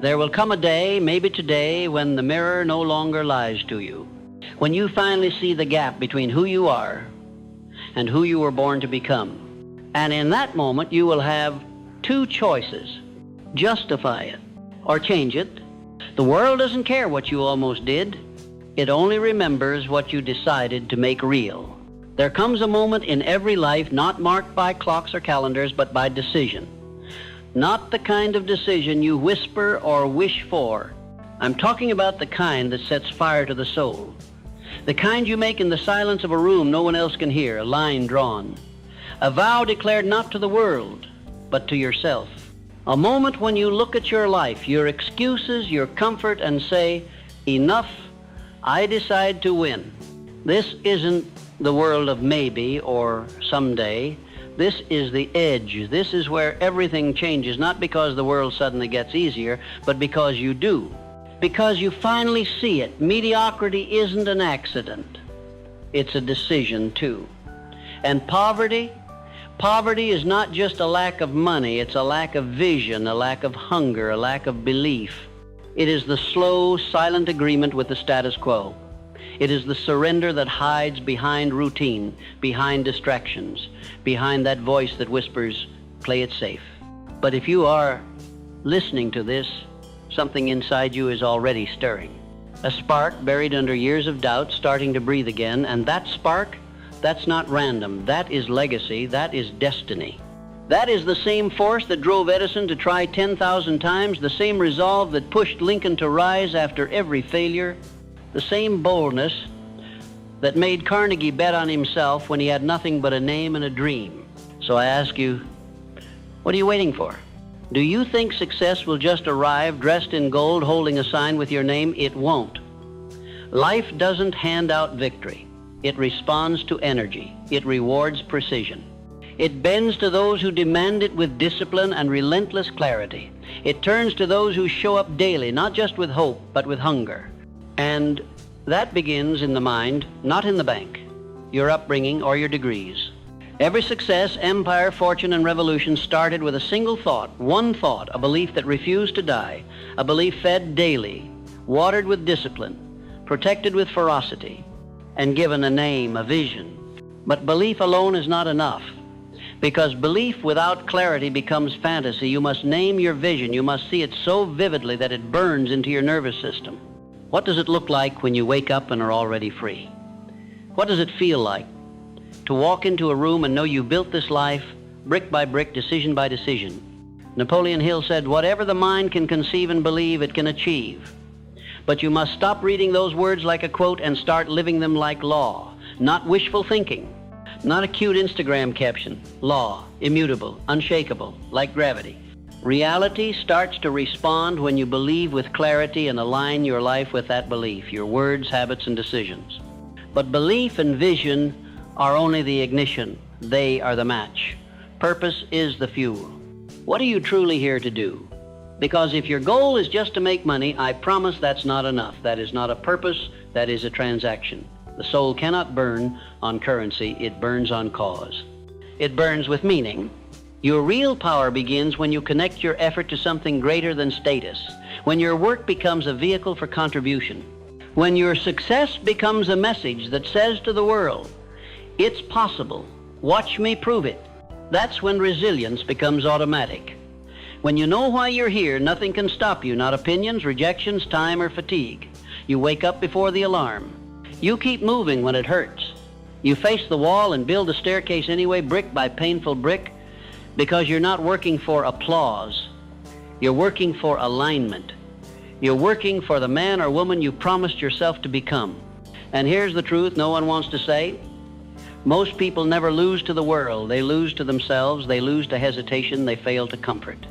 There will come a day, maybe today, when the mirror no longer lies to you. When you finally see the gap between who you are and who you were born to become. And in that moment, you will have two choices. Justify it or change it. The world doesn't care what you almost did. It only remembers what you decided to make real. There comes a moment in every life not marked by clocks or calendars, but by decision. Not the kind of decision you whisper or wish for. I'm talking about the kind that sets fire to the soul. The kind you make in the silence of a room no one else can hear, a line drawn. A vow declared not to the world, but to yourself. A moment when you look at your life, your excuses, your comfort, and say, enough, I decide to win. This isn't the world of maybe or someday. This is the edge. This is where everything changes, not because the world suddenly gets easier, but because you do. Because you finally see it. Mediocrity isn't an accident. It's a decision, too. And poverty is not just a lack of money. It's a lack of vision, a lack of hunger, a lack of belief. It is the slow, silent agreement with the status quo. It is the surrender that hides behind routine, behind distractions, behind that voice that whispers, play it safe. But if you are listening to this, something inside you is already stirring. A spark buried under years of doubt starting to breathe again, and that spark, that's not random. That is legacy. That is destiny. That is the same force that drove Edison to try 10,000 times, the same resolve that pushed Lincoln to rise after every failure, the same boldness that made Carnegie bet on himself when he had nothing but a name and a dream. So I ask you, what are you waiting for? Do you think success will just arrive dressed in gold holding a sign with your name? It won't. Life doesn't hand out victory. It responds to energy. It rewards precision. It bends to those who demand it with discipline and relentless clarity. It turns to those who show up daily, not just with hope, but with hunger. And that begins in the mind, not in the bank, your upbringing or your degrees. Every success, empire, fortune, and revolution started with a single thought, one thought, a belief that refused to die, a belief fed daily, watered with discipline, protected with ferocity, and given a name, a vision. But belief alone is not enough, because belief without clarity becomes fantasy. You must name your vision. You must see it so vividly that it burns into your nervous system. What does it look like when you wake up and are already free? What does it feel like to walk into a room and know you built this life brick by brick, decision by decision? Napoleon Hill said, whatever the mind can conceive and believe, it can achieve. But you must stop reading those words like a quote and start living them like law, not wishful thinking, not a cute Instagram caption. Law, immutable, unshakable, like gravity. Reality starts to respond when you believe with clarity and align your life with that belief, your words, habits, and decisions. But belief and vision are only the ignition. They are the match. Purpose is the fuel. What are you truly here to do? Because if your goal is just to make money, I promise that's not enough. That is not a purpose. That is a transaction. The soul cannot burn on currency. It burns on cause. It burns with meaning. Your real power begins when you connect your effort to something greater than status, when your work becomes a vehicle for contribution, when your success becomes a message that says to the world, it's possible, watch me prove it. That's when resilience becomes automatic. When you know why you're here, nothing can stop you, not opinions, rejections, time, or fatigue. You wake up before the alarm. You keep moving when it hurts. You face the wall and build a staircase anyway, brick by painful brick, because you're not working for applause. You're working for alignment. You're working for the man or woman you promised yourself to become. And here's the truth no one wants to say. Most people never lose to the world. They lose to themselves. They lose to hesitation. They fail to comfort.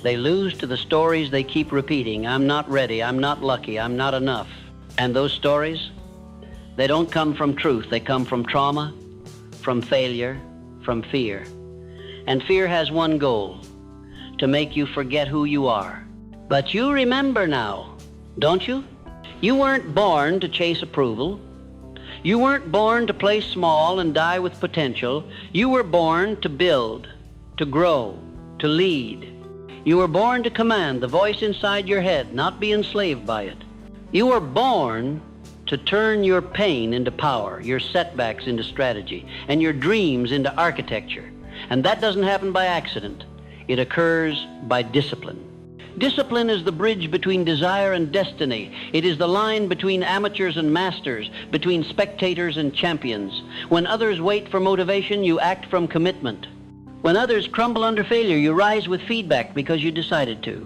They lose to the stories they keep repeating. I'm not ready. I'm not lucky. I'm not enough. And those stories, they don't come from truth. They come from trauma, from failure, from fear. And fear has one goal, to make you forget who you are. But you remember now, don't you? You weren't born to chase approval. You weren't born to play small and die with potential. You were born to build, to grow, to lead. You were born to command the voice inside your head, not be enslaved by it. You were born to turn your pain into power, your setbacks into strategy, and your dreams into architecture. And that doesn't happen by accident. It occurs by discipline. Discipline is the bridge between desire and destiny. It is the line between amateurs and masters, between spectators and champions. When others wait for motivation, you act from commitment. When others crumble under failure, you rise with feedback because you decided to,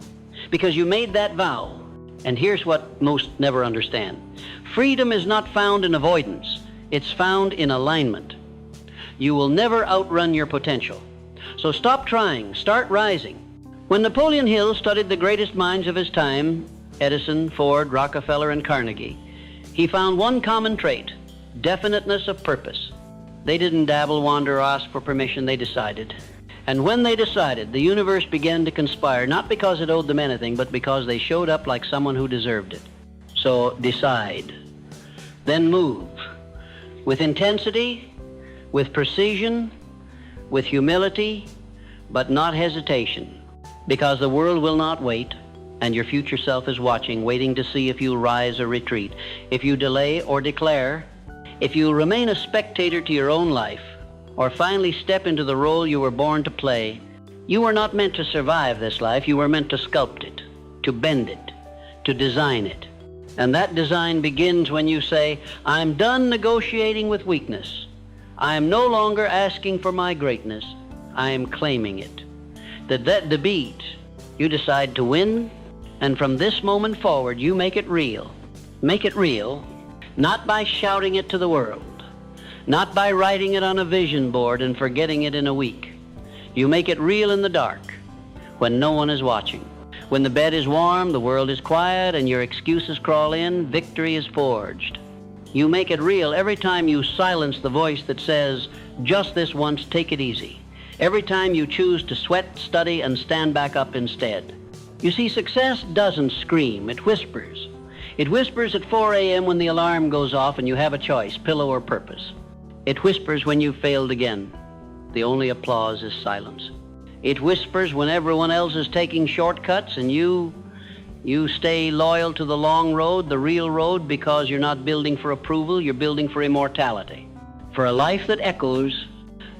because you made that vow. And here's what most never understand. Freedom is not found in avoidance. It's found in alignment. You will never outrun your potential. So stop trying, start rising. When Napoleon Hill studied the greatest minds of his time, Edison, Ford, Rockefeller, and Carnegie, he found one common trait: definiteness of purpose. They didn't dabble, wander, or ask for permission. They decided. And when they decided, the universe began to conspire, not because it owed them anything, but because they showed up like someone who deserved it. So decide. Then move. With intensity, with precision, with humility, but not hesitation. Because the world will not wait, and your future self is watching, waiting to see if you rise or retreat, if you delay or declare, if you remain a spectator to your own life, or finally step into the role you were born to play. You were not meant to survive this life. You were meant to sculpt it, to bend it, to design it. And that design begins when you say, I'm done negotiating with weakness. I am no longer asking for my greatness. I am claiming it. The beat, you decide to win, and from this moment forward, you make it real. Make it real, not by shouting it to the world, not by writing it on a vision board and forgetting it in a week. You make it real in the dark, when no one is watching. When the bed is warm, the world is quiet, and your excuses crawl in, victory is forged. You make it real every time you silence the voice that says, just this once, take it easy. Every time you choose to sweat, study, and stand back up instead. You see, success doesn't scream, it whispers. It whispers at 4 a.m. when the alarm goes off and you have a choice, pillow or purpose. It whispers when you've failed again. The only applause is silence. It whispers when everyone else is taking shortcuts and you stay loyal to the long road, the real road, because you're not building for approval, you're building for immortality. For a life that echoes.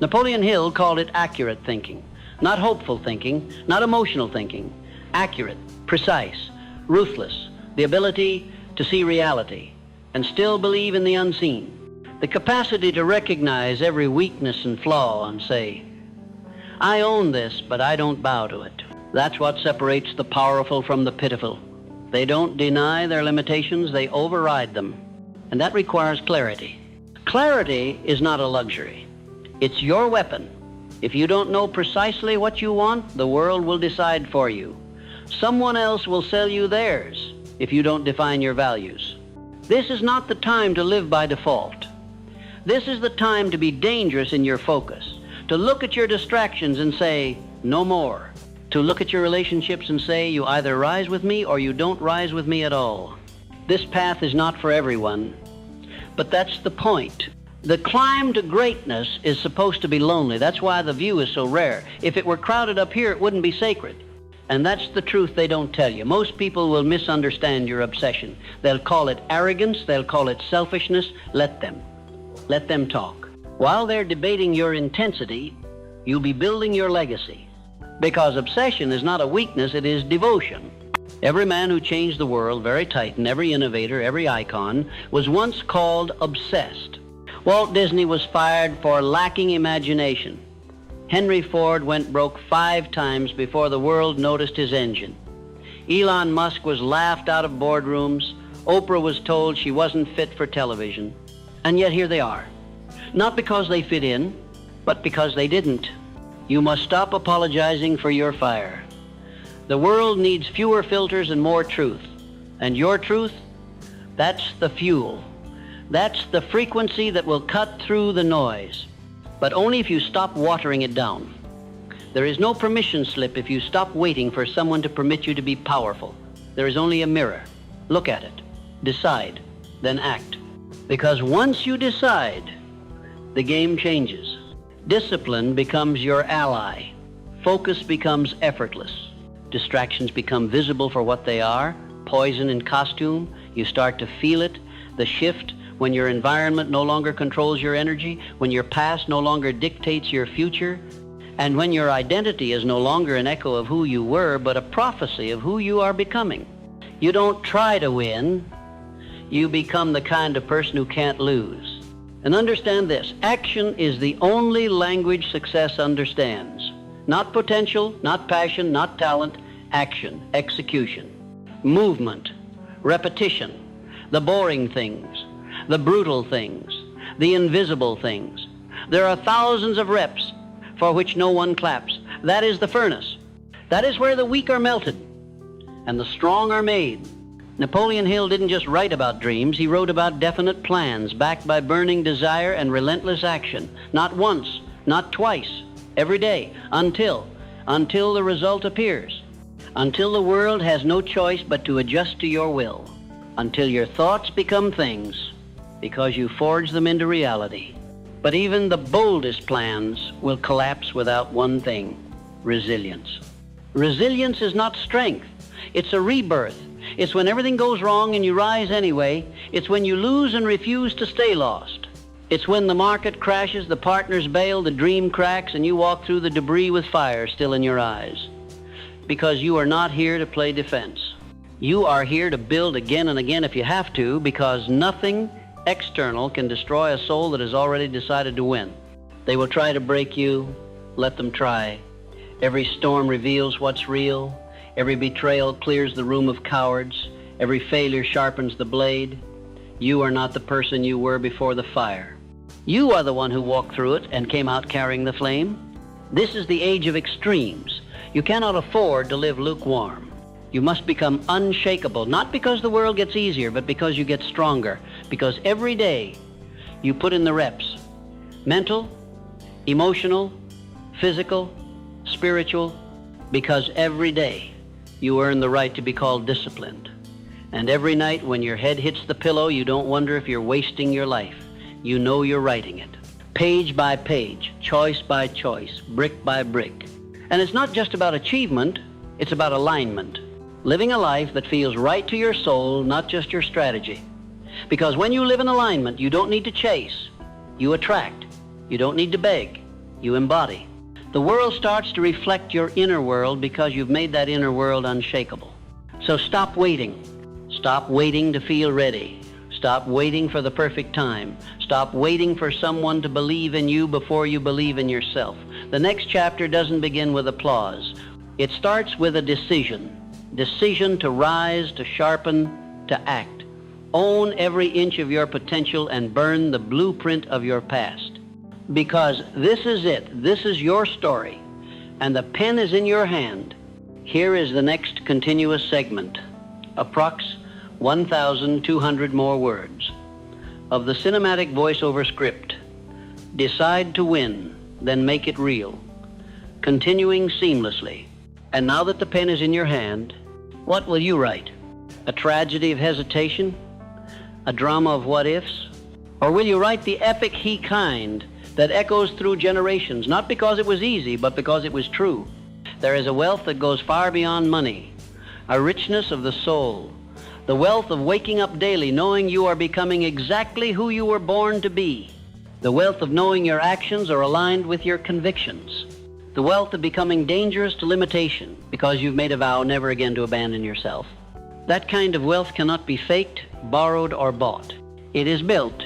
Napoleon Hill called it accurate thinking. Not hopeful thinking, not emotional thinking. Accurate, precise, ruthless. The ability to see reality and still believe in the unseen. The capacity to recognize every weakness and flaw and say, I own this, but I don't bow to it. That's what separates the powerful from the pitiful. They don't deny their limitations, they override them. And that requires clarity. Clarity is not a luxury. It's your weapon. If you don't know precisely what you want, the world will decide for you. Someone else will sell you theirs if you don't define your values. This is not the time to live by default. This is the time to be dangerous in your focus, to look at your distractions and say, no more. To look at your relationships and say, you either rise with me or you don't rise with me at all. This path is not for everyone, but that's the point. The climb to greatness is supposed to be lonely. That's why the view is so rare. If it were crowded up here, it wouldn't be sacred. And that's the truth they don't tell you. Most people will misunderstand your obsession. They'll call it arrogance. They'll call it selfishness. Let them. Let them talk. While they're debating your intensity, you'll be building your legacy. Because obsession is not a weakness, it is devotion. Every man who changed the world, very Titan, every innovator, every icon, was once called obsessed. Walt Disney was fired for lacking imagination. Henry Ford went broke 5 times before the world noticed his engine. Elon Musk was laughed out of boardrooms. Oprah was told she wasn't fit for television. And yet here they are. Not because they fit in, but because they didn't. You must stop apologizing for your fire. The world needs fewer filters and more truth. And your truth, that's the fuel. That's the frequency that will cut through the noise. But only if you stop watering it down. There is no permission slip if you stop waiting for someone to permit you to be powerful. There is only a mirror. Look at it. Decide. Then act. Because once you decide, the game changes. Discipline becomes your ally. Focus becomes effortless. Distractions become visible for what they are. Poison in costume. You start to feel it. The shift when your environment no longer controls your energy, when your past no longer dictates your future, and when your identity is no longer an echo of who you were, but a prophecy of who you are becoming. You don't try to win. You become the kind of person who can't lose. And understand this, action is the only language success understands. Not potential, not passion, not talent, action, execution, movement, repetition, the boring things, the brutal things, the invisible things. There are thousands of reps for which no one claps. That is the furnace. That is where the weak are melted and the strong are made. Napoleon Hill didn't just write about dreams, he wrote about definite plans backed by burning desire and relentless action. Not once, not twice, every day, until the result appears. Until the world has no choice but to adjust to your will. Until your thoughts become things because you forge them into reality. But even the boldest plans will collapse without one thing, resilience. Resilience is not strength. It's a rebirth. It's when everything goes wrong and you rise anyway. It's when you lose and refuse to stay lost. It's when the market crashes, the partners bail, the dream cracks, and you walk through the debris with fire still in your eyes. Because you are not here to play defense. You are here to build again and again if you have to, because nothing external can destroy a soul that has already decided to win. They will try to break you. Let them try. Every storm reveals what's real. Every betrayal clears the room of cowards. Every failure sharpens the blade. You are not the person you were before the fire. You are the one who walked through it and came out carrying the flame. This is the age of extremes. You cannot afford to live lukewarm. You must become unshakable, not because the world gets easier, but because you get stronger. Because every day you put in the reps. Mental, emotional, physical, spiritual, because every day you earn the right to be called disciplined. And every night when your head hits the pillow, you don't wonder if you're wasting your life. You know you're writing it. Page by page, choice by choice, brick by brick. And it's not just about achievement, it's about alignment. Living a life that feels right to your soul, not just your strategy. Because when you live in alignment, you don't need to chase. You attract. You don't need to beg. You embody. The world starts to reflect your inner world because you've made that inner world unshakable. So stop waiting. Stop waiting to feel ready. Stop waiting for the perfect time. Stop waiting for someone to believe in you before you believe in yourself. The next chapter doesn't begin with applause. It starts with a decision. Decision to rise, to sharpen, to act. Own every inch of your potential and burn the blueprint of your past. Because this is it. This is your story. And the pen is in your hand. Here is the next continuous segment. Approx 1,200 more words. Of the cinematic voiceover script. Decide to win, then make it real. Continuing seamlessly. And now that the pen is in your hand, what will you write? A tragedy of hesitation? A drama of what-ifs? Or will you write the epic he kind that echoes through generations, not because it was easy, but because it was true? There is a wealth that goes far beyond money, a richness of the soul, the wealth of waking up daily knowing you are becoming exactly who you were born to be, the wealth of knowing your actions are aligned with your convictions, the wealth of becoming dangerous to limitation because you've made a vow never again to abandon yourself. That kind of wealth cannot be faked, borrowed, or bought. It is built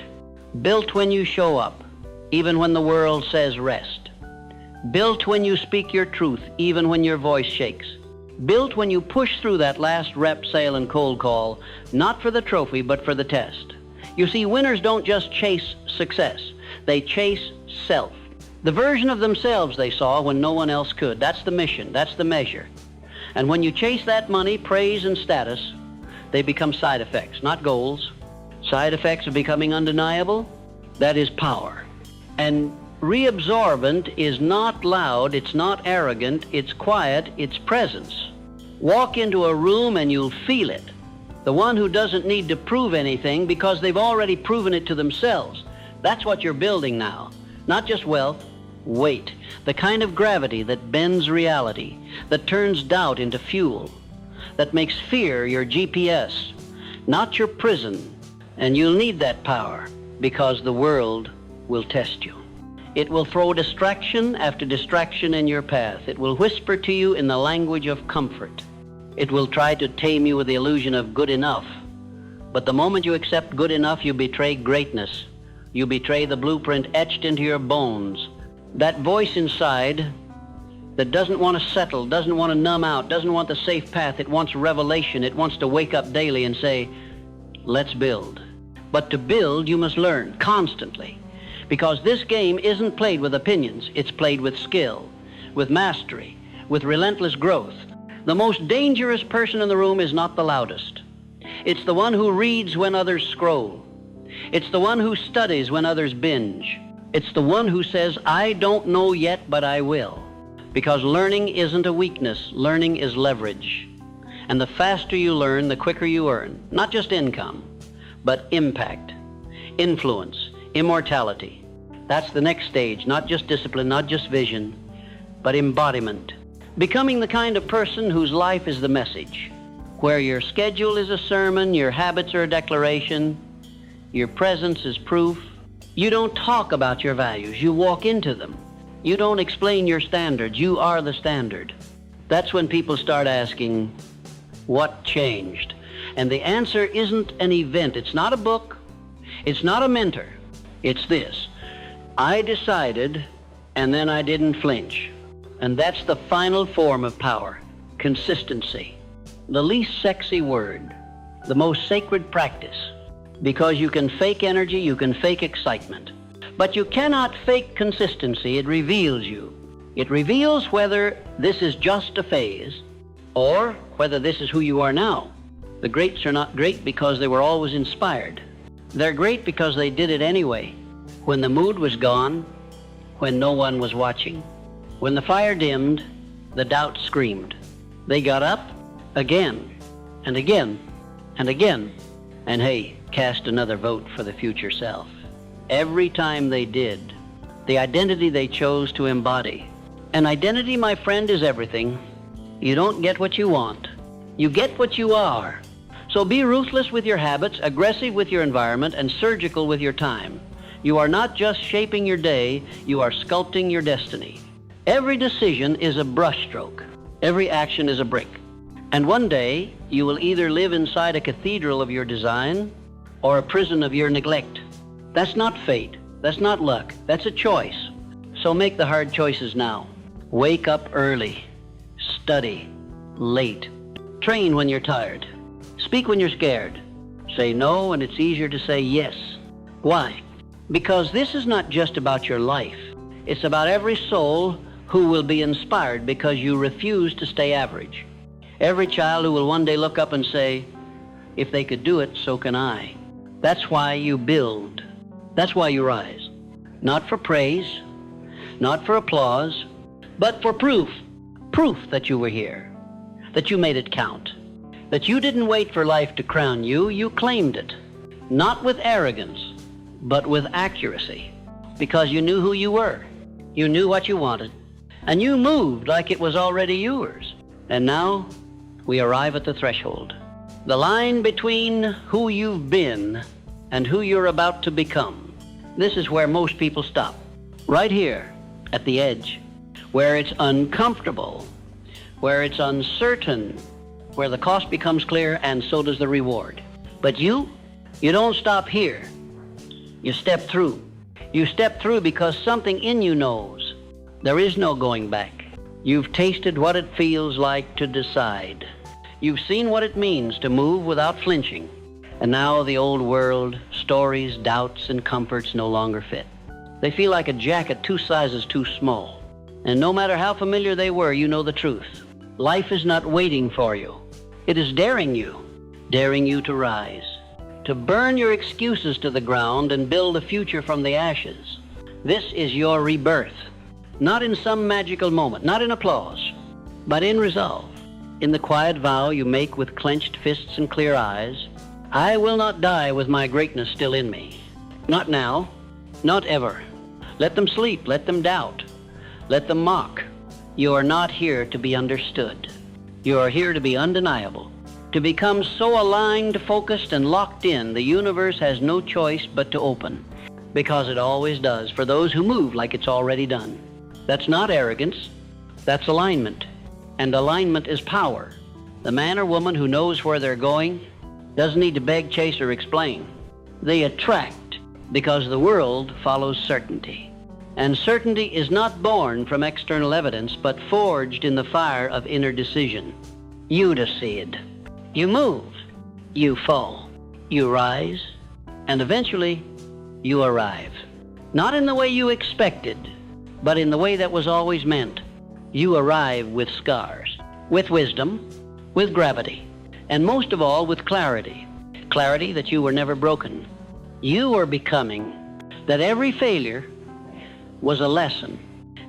when you show up, even when the world says rest. Built when you speak your truth, even when your voice shakes. Built when you push through that last rep, sale, and cold call, not for the trophy, but for the test. You see, winners don't just chase success. They chase self. The version of themselves they saw when no one else could. That's the mission. That's the measure. And when you chase that money, praise, and status, they become side effects, not goals. Side effects of becoming undeniable, that is power. And reabsorbent is not loud, it's not arrogant, it's quiet, it's presence. Walk into a room and you'll feel it. The one who doesn't need to prove anything because they've already proven it to themselves. That's what you're building now. Not just wealth, weight, the kind of gravity that bends reality, that turns doubt into fuel, that makes fear your GPS, not your prison. And you'll need that power because the world will test you. It will throw distraction after distraction in your path. It will whisper to you in the language of comfort. It will try to tame you with the illusion of good enough. But the moment you accept good enough, you betray greatness. You betray the blueprint etched into your bones. That voice inside that doesn't want to settle, doesn't want to numb out, doesn't want the safe path. It wants revelation. It wants to wake up daily and say, let's build. But to build, you must learn constantly. Because this game isn't played with opinions. It's played with skill, with mastery, with relentless growth. The most dangerous person in the room is not the loudest. It's the one who reads when others scroll. It's the one who studies when others binge. It's the one who says, I don't know yet, but I will. Because learning isn't a weakness. Learning is leverage. And the faster you learn, the quicker you earn. Not just income, but impact, influence, immortality. That's the next stage. Not just discipline, not just vision, but embodiment. Becoming the kind of person whose life is the message, where your schedule is a sermon, your habits are a declaration, your presence is proof. You don't talk about your values, you walk into them. You don't explain your standards, you are the standard. That's when people start asking, what changed? And the answer isn't an event, it's not a book, it's not a mentor. It's this: I decided, and then I didn't flinch. And that's the final form of power, consistency. The least sexy word, the most sacred practice. Because you can fake energy, you can fake excitement. But you cannot fake consistency. It reveals you. It reveals whether this is just a phase or whether this is who you are now. The greats are not great because they were always inspired. They're great because they did it anyway. When the mood was gone, when no one was watching, when the fire dimmed, the doubt screamed. They got up again and again and again, and hey, cast another vote for the future self. Every time they did, the identity they chose to embody. And identity, my friend, is everything. You don't get what you want. You get what you are. So be ruthless with your habits, aggressive with your environment, and surgical with your time. You are not just shaping your day, you are sculpting your destiny. Every decision is a brushstroke. Every action is a brick. And one day, you will either live inside a cathedral of your design or a prison of your neglect. That's not fate. That's not luck. That's a choice. So make the hard choices now. Wake up early. Study late. Train when you're tired. Speak when you're scared. Say no when it's easier to say yes. Why? Because this is not just about your life. It's about every soul who will be inspired because you refuse to stay average. Every child who will one day look up and say, if they could do it, so can I. That's why you build. That's why you rise. Not for praise, not for applause, but for proof. Proof that you were here, that you made it count, that you didn't wait for life to crown you, you claimed it. Not with arrogance, but with accuracy, because you knew who you were. You knew what you wanted, and you moved like it was already yours. And now, we arrive at the threshold. The line between who you've been and who you're about to become. This is where most people stop. Right here, at the edge, where it's uncomfortable, where it's uncertain, where the cost becomes clear and so does the reward. But you don't stop here. You step through. You step through because something in you knows. There is no going back. You've tasted what it feels like to decide. You've seen what it means to move without flinching. And now the old world, stories, doubts, and comforts no longer fit. They feel like a jacket 2 sizes too small. And no matter how familiar they were, you know the truth. Life is not waiting for you. It is daring you to rise, to burn your excuses to the ground and build a future from the ashes. This is your rebirth, not in some magical moment, not in applause, but in resolve. In the quiet vow you make with clenched fists and clear eyes, I will not die with my greatness still in me. Not now, not ever. Let them sleep, let them doubt. Let them mock. You are not here to be understood. You are here to be undeniable. To become so aligned, focused, and locked in, the universe has no choice but to open, because it always does for those who move like it's already done. That's not arrogance. That's alignment. And alignment is power. The man or woman who knows where they're going doesn't need to beg, chase, or explain. They attract because the world follows certainty. And certainty is not born from external evidence, but forged in the fire of inner decision. You decide. You move. You fall. You rise. And eventually, you arrive. Not in the way you expected, but in the way that was always meant. You arrive with scars, with wisdom, with gravity, and most of all with clarity. Clarity that you were never broken. You are becoming that every failure was a lesson.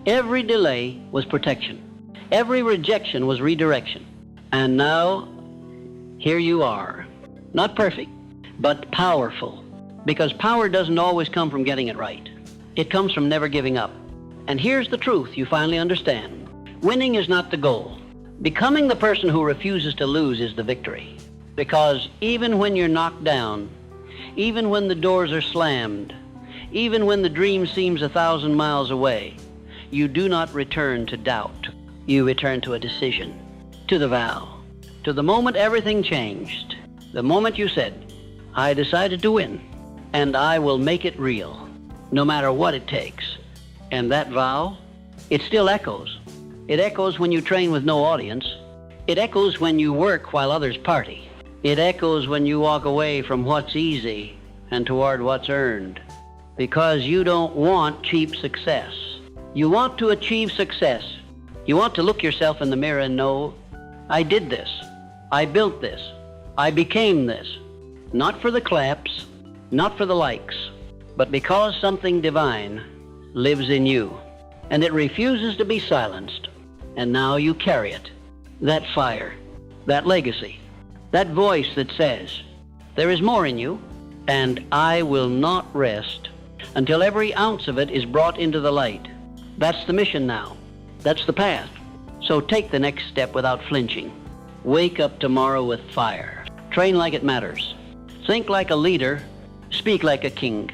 Every delay was protection. Every rejection was redirection. And now, here you are. Not perfect, but powerful. Because power doesn't always come from getting it right. It comes from never giving up. And here's the truth you finally understand. Winning is not the goal. Becoming the person who refuses to lose is the victory. Because even when you're knocked down, even when the doors are slammed, even when the dream seems 1,000 miles away, you do not return to doubt. You return to a decision, to the vow, to the moment everything changed. The moment you said, I decided to win, and I will make it real, no matter what it takes. And that vow, it still echoes. It echoes when you train with no audience. It echoes when you work while others party. It echoes when you walk away from what's easy and toward what's earned. Because you don't want cheap success. You want to achieve success. You want to look yourself in the mirror and know, I did this. I built this. I became this. Not for the claps, not for the likes, but because something divine lives in you. And it refuses to be silenced. And now you carry it. That fire, that legacy, that voice that says, there is more in you, and I will not rest until every ounce of it is brought into the light. That's the mission now. That's the path. So take the next step without flinching. Wake up tomorrow with fire. Train like it matters. Think like a leader. Speak like a king.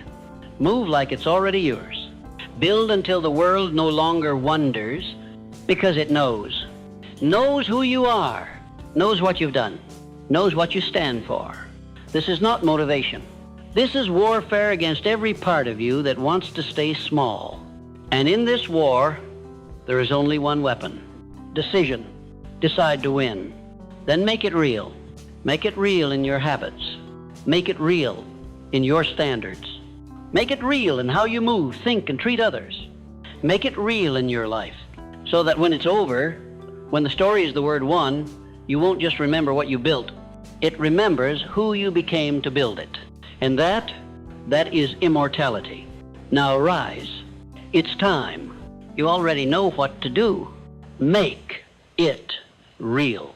Move like it's already yours. Build until the world no longer wonders, because it knows. Knows who you are. Knows what you've done. Knows what you stand for. This is not motivation. This is warfare against every part of you that wants to stay small. And in this war, there is only one weapon. Decision. Decide to win. Then make it real. Make it real in your habits. Make it real in your standards. Make it real in how you move, think, and treat others. Make it real in your life, so that when it's over, when the story is the word won, you won't just remember what you built. It remembers who you became to build it. And that is immortality. Now rise. It's time. You already know what to do. Make it real.